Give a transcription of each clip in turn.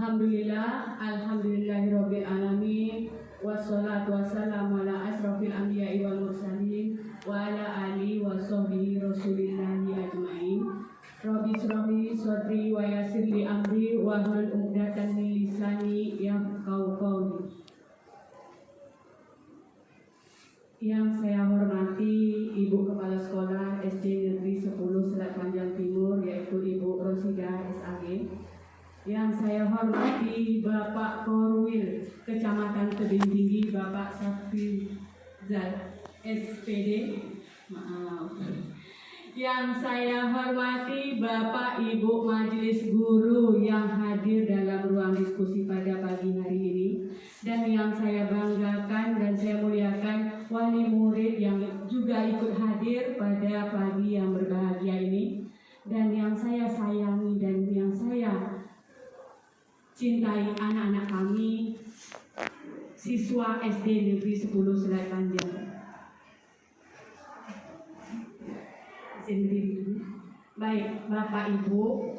Alhamdulillahirabbil alamin. Wassalatu wassalamu ala asrofil anbiya'i wal mursalin wa ala alihi wa sahbihi rasulillahi ajma'in. Rabbi shrahli sadri wa yassirli amri wa hlul 'uqdatam min lisani yafqahu qawli. Yang saya hormati Ibu Kepala Sekolah SD Negeri 10 Selat Panjang Timur, yaitu Ibu Rosidah SAG. Yang saya hormati Bapak Korwil Kecamatan Tebing Tinggi, Bapak Safrizal SPD. Maaf. Yang saya hormati Bapak Ibu Majelis Guru yang hadir dalam ruang diskusi pada pagi hari ini. Dan yang saya banggakan dan saya muliakan wali murid yang juga ikut hadir pada pagi yang berbahagia ini. Dan yang saya sayangi dan yang saya cintai anak-anak kami, siswa SD Negeri 10 Selat Panjang. Baik, Bapak Ibu,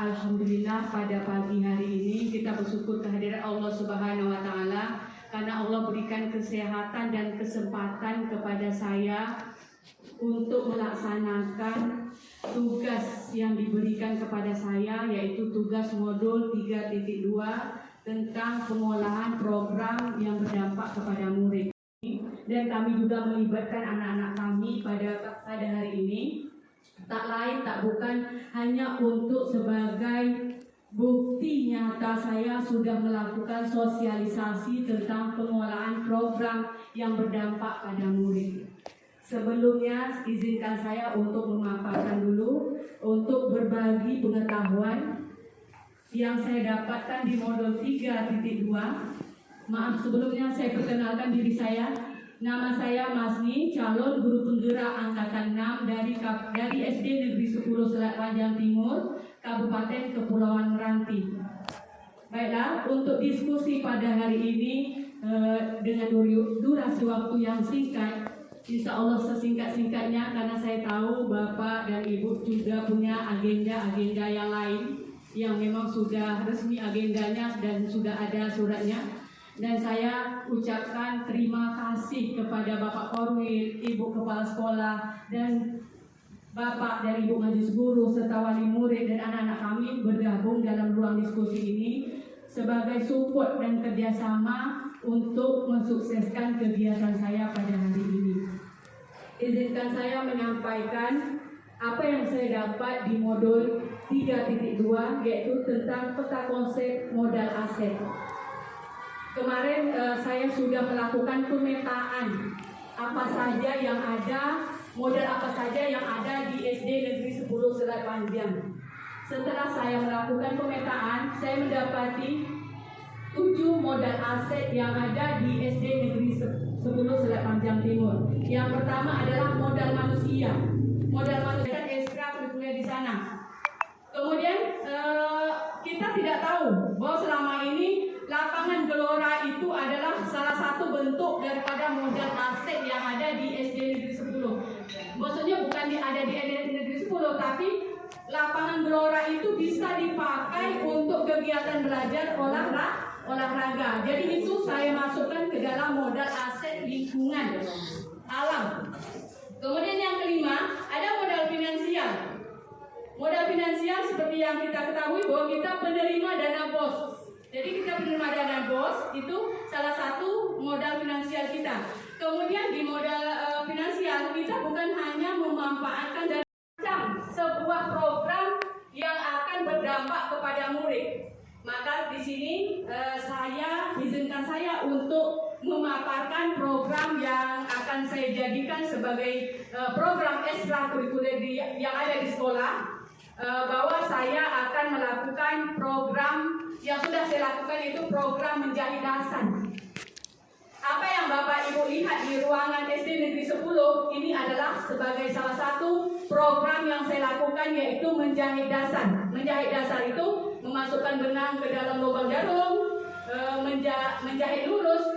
alhamdulillah pada pagi hari ini kita bersyukur kehadiran Allah Subhanahu wa taala karena Allah berikan kesehatan dan kesempatan kepada saya untuk melaksanakan tugas yang diberikan kepada saya, yaitu tugas modul 3.2 tentang pengolahan program yang berdampak kepada murid. Dan kami juga melibatkan anak-anak kami pada hari ini, tak lain tak bukan hanya untuk sebagai bukti nyata saya sudah melakukan sosialisasi tentang pengolahan program yang berdampak pada murid. Sebelumnya izinkan saya untuk memaparkan dulu untuk berbagi pengetahuan yang saya dapatkan di modul 3.2. Maaf, sebelumnya saya perkenalkan diri saya. Nama saya Masni, calon guru penggerak angkatan 6 dari SD Negeri 10 Selat Panjang Timur, Kabupaten Kepulauan Meranti. Baiklah, untuk diskusi pada hari ini dengan durasi waktu yang singkat, insya Allah sesingkat-singkatnya, karena saya tahu Bapak dan Ibu juga punya agenda-agenda yang lain yang memang sudah resmi agendanya dan sudah ada suratnya. Dan saya ucapkan terima kasih kepada Bapak Korwil, Ibu Kepala Sekolah, dan Bapak dan Ibu Majelis Guru serta wali murid dan anak-anak kami bergabung dalam ruang diskusi ini sebagai support dan kerjasama untuk mensukseskan kegiatan saya pada hari ini. Izinkan saya menyampaikan apa yang saya dapat di modul 3.2, yaitu tentang peta konsep modal aset. Kemarin saya sudah melakukan pemetaan apa saja yang ada, modal apa saja yang ada di SD Negeri 10 Selat Panjang. Setelah saya melakukan pemetaan, saya mendapati 7 modal aset yang ada di SD Negeri 10 Selat Panjang Timur. Yang pertama adalah modal manusia. Modal manusia ekstrakurikuler di sana. Kemudian kita tidak tahu bahwa selama ini lapangan gelora itu adalah salah satu bentuk daripada modal aset yang ada di SD Negeri 10. Maksudnya bukan ada di SD Negeri 10, tapi lapangan gelora itu bisa dipakai untuk kegiatan belajar olahraga. Jadi itu saya masukkan ke dalam modal aset lingkungan alam. Kemudian yang kelima, ada modal finansial. Modal finansial seperti yang kita ketahui bahwa kita penerima dana BOS. Jadi kita penerima dana BOS itu salah satu modal finansial kita. Kemudian di modal finansial kita bukan hanya memanfaatkan dan sebuah program yang akan berdampak kepada murid. Maka di sini izinkan saya untuk memaparkan program yang akan saya jadikan sebagai program ekstrakurikuler yang ada di sekolah. Bahwa saya akan melakukan program yang sudah saya lakukan, itu program menjahit dasan. Apa yang Bapak Ibu lihat di ruangan SD Negeri 10 ini adalah sebagai salah satu program yang saya lakukan, yaitu menjahit dasan. Menjahit dasan itu memasukkan benang ke dalam lubang jarum, menjahit lurus,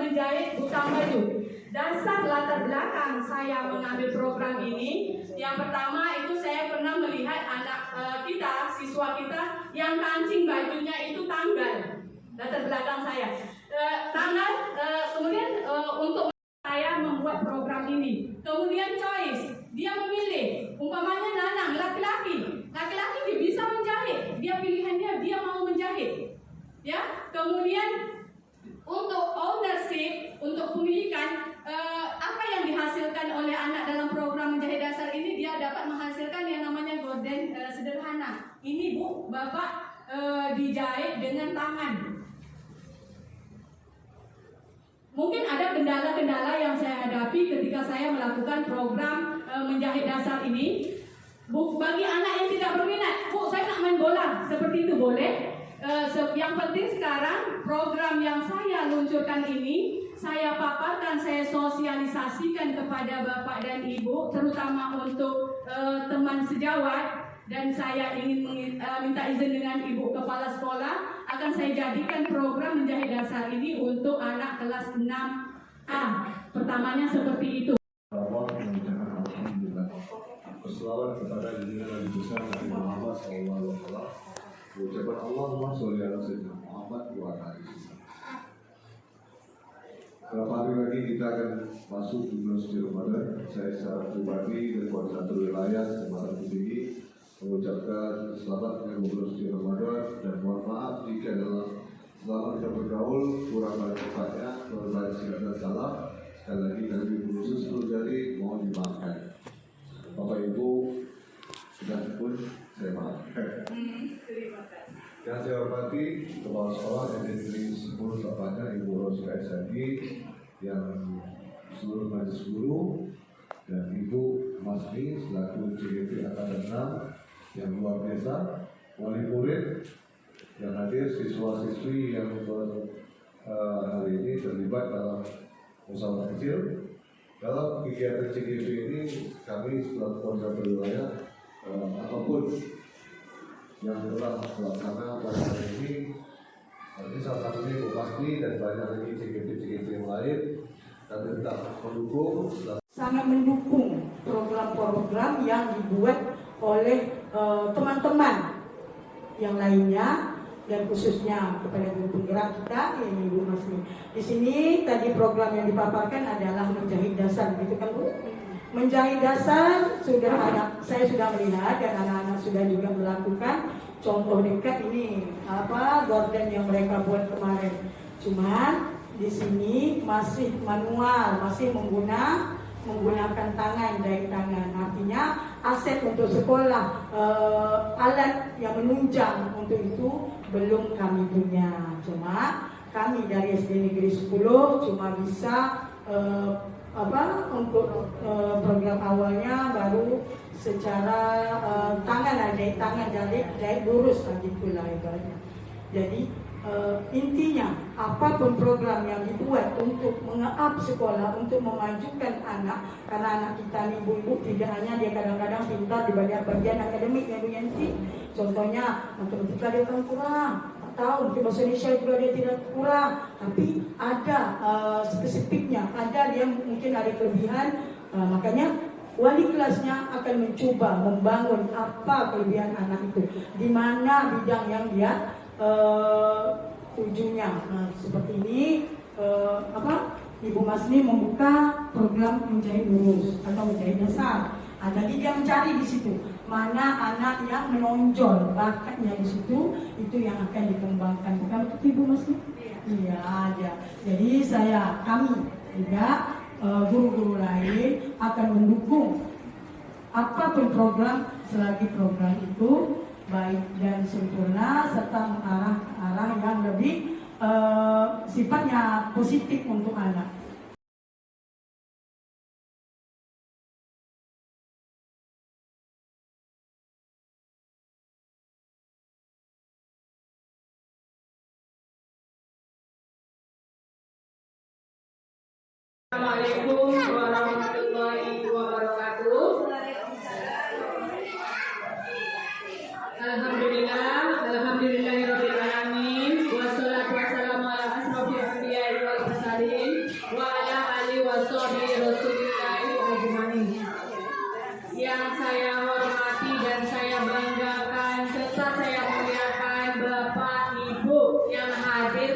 menjahit butang baju. Dasar latar belakang saya mengambil program ini, yang pertama itu saya pernah melihat anak kita, siswa kita yang latar belakang saya. Kemudian untuk saya membuat program ini. Kemudian choice, dia memilih. Umpamanya Nanang, laki-laki dia bisa menjahit. Dia pilihannya dia mau menjahit. Ya. Kemudian untuk ownership, untuk pemilikan, apa yang dihasilkan oleh anak dalam program menjahit dasar ini, dia dapat menghasilkan yang namanya gorden sederhana. Ini Bu, Bapak dijahit dengan tangan. Mungkin ada kendala-kendala yang saya hadapi ketika saya melakukan program menjahit dasar ini. Bu, bagi anak yang tidak berminat, Bu, saya nak main bola, seperti itu boleh. Yang penting sekarang program yang saya luncurkan ini, saya paparkan, saya sosialisasikan kepada Bapak dan Ibu, terutama untuk teman sejawat. Dan saya ingin minta izin dengan Ibu Kepala Sekolah, akan saya jadikan program menjahit dasar ini untuk anak kelas 6A. Pertamanya seperti itu. Berselawat kepada junjungan Nabi besar Nabi Muhammad SAW. Ucapan Allahumma sholli ala sayyidina Muhammad wa ala alihi. Beberapa hari lagi kita akan masuk di bulan suci Ramadan. Saya secara pribadi dan koordinator wilayah Kecamatan Tinggi mengucapkan selamat dengan bulan suci Ramadan dan mohon maaf jika dalam selama kita bergaul kurang pada tempatnya, berbagai silap dan salah. Sekali lagi kami khusus terjadi, mohon dimaafkan. Bapak Ibu sudah pun saya maafkan. Yang saya hormati Kepala Sekolah Negeri 10 Tepatnya Ibu Rosia Esadi, yang seluruh majelis guru, dan Ibu Masni selaku CGP Angkatan 6 yang luar biasa, wali murid yang hadir, siswa-siswi yang hari ini terlibat dalam usaha kecil. Dalam kegiatan CGP ini kami setelah koordinator wilayah apapun yang telah melaksanakan pada hari ini salah satunya Ibu Masni dan banyak lagi CGP yang lain, kami tetap mendukung. Sangat mendukung program-program yang dibuat oleh teman-teman yang lainnya, dan khususnya kepada guru penggerak kita, ini Ibu Masni. Di sini tadi program yang dipaparkan adalah menjahit dasar, gitu kan Bu? Menjahit dasar saya sudah melihat dan anak-anak sudah juga melakukan contoh dekat ini gorden yang mereka buat kemarin. Cuman di sini masih manual, masih menggunakan tangan, jahit tangan. Artinya aset untuk sekolah, alat yang menunjang untuk itu belum kami punya. Cuma kami dari SD Negeri 10 cuma bisa untuk program awalnya baru secara tangan, jahit tangan, jahit lurus gitulah ibaratnya. Jadi intinya apapun program yang dibuat untuk menge-up sekolah, untuk memajukan anak, karena anak kita nih ibu-ibu tidak hanya dia kadang-kadang pintar di bagian akademiknya Bu Yanti. Contohnya matematika dia kan kurang, atau mungkin bahasa Indonesia juga dia tidak kurang, tapi ada spesifiknya, ada dia mungkin ada kelebihan, makanya wali kelasnya akan mencoba membangun apa kelebihan anak itu, di mana bidang yang dia tujunya. Nah, seperti ini Ibu Masni membuka program menjahit lurus atau menjahit dasar. Jadi dia mencari di situ mana anak yang menonjol bakatnya di situ, itu yang akan dikembangkan. Bukan begitu Ibu Masni? Iya ada. Jadi kami juga guru-guru lain akan mendukung apapun program selagi program itu baik dan sempurna serta mengarah ke arah yang lebih sifatnya positif untuk anak. Assalamualaikum warahmatullahi wabarakatuh. Alhamdulillahirabbil alamin, wassalatu wassalamu ala asrofil anbiya'i wal mursalin wa ala alihi washabihi rasulillahi ajmain. Yang saya hormati dan saya banggakan serta saya muliakan Bapak Ibu yang hadir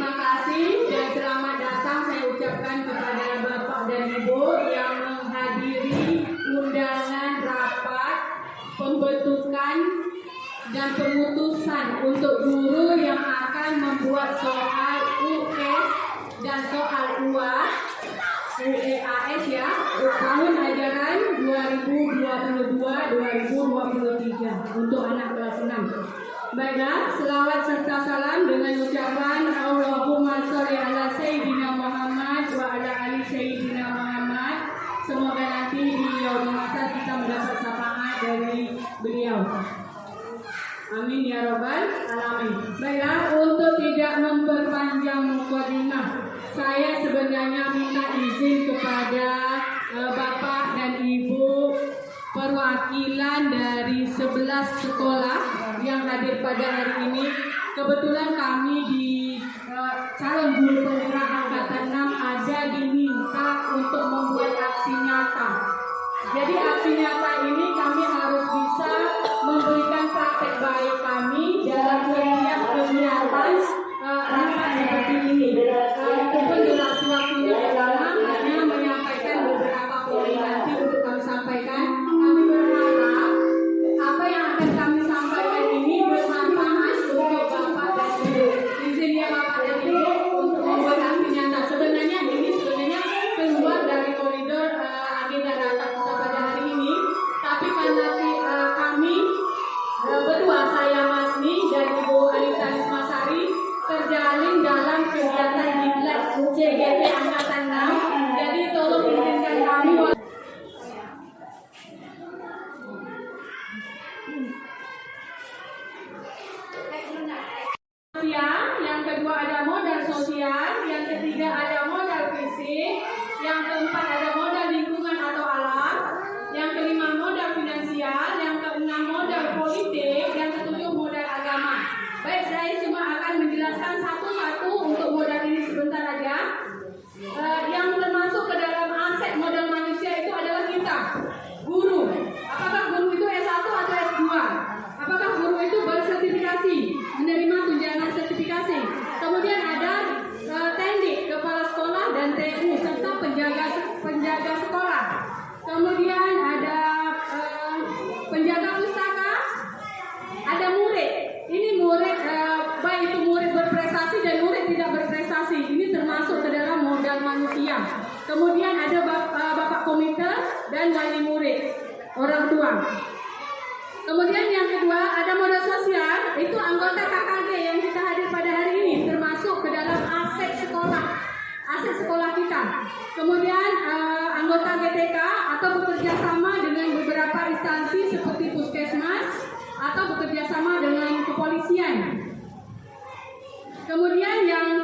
terima kasih dan selamat datang saya ucapkan kepada Bapak dan Ibu yang menghadiri undangan rapat pembentukan dan pemutusan untuk guru yang akan membuat soal UAS dan soal UAS ya tahun ajaran 2022-2023 untuk anak kelas 6. Baiklah, selawat serta salam dengan ucapan Allahumma sholli ala Sayyidina Muhammad wa ala ali Sayyidina Muhammad. Semoga nanti di yaumul mahsyar kita mendapat syafaat dari beliau. Amin ya robbal alamin. Baiklah, untuk tidak memperpanjang mukadimah, saya sebenarnya minta izin kepada Bapak dan Ibu perwakilan dari 11 sekolah yang hadir pada hari ini. Kebetulan kami di calon guru penggerak angkatan 6 ada diminta untuk membuat aksi nyata. Jadi aksi nyata ini kami harus bisa memberikan praktek baik kami dalam setiap kegiatan rapat seperti ini. Walaupun durasi waktunya lama, hanya menyampaikan beberapa poin nanti untuk kami sampaikan. Kami berharap apa yang akan kami sampaikan ini bermanfaat untuk Bapak dan Ibu. Izin ya Bapak dan Ibu untuk membuat aksi nyata. Sebenarnya keluar dari koridor agenda rapat kita pada hari ini, tapi karena kami berdua, saya Masni dan Ibu Alisa Lismasari, terjalin dalam kegiatan diklat CGT Angkatan 6. Jadi tolong izinkan kami yang kedua ada modal sosial, yang ketiga ada modal fisik, yang keempat ada modal lingkungan atau alam, yang kelima modal finansial, yang keenam modal politik, yang ketujuh modal agama. Baik, saya cuma akan menjelaskan satu-satu untuk modal ini sebentar aja. Yang termasuk ke dalam aset modal manusia itu adalah kita, guru. Apakah guru itu S1 atau S2? Apakah guru itu bersertifikasi, menerima tunjangan sertifikasi? Kemudian ada tendik, kepala sekolah dan TU serta penjaga sekolah. Kemudian ada penjaga pustaka, ada murid. Ini murid baik itu murid berprestasi dan murid tidak berprestasi. Ini termasuk ke dalam modal manusia. Kemudian ada bapak komite dan wali murid, orang tua. Kemudian yang kedua ada modal sosial, itu anggota KKG yang kita hadir pada hari ini, termasuk ke dalam aset sekolah kita. Kemudian anggota GTK atau bekerja sama dengan beberapa instansi seperti puskesmas atau bekerja sama dengan kepolisian. Kemudian yang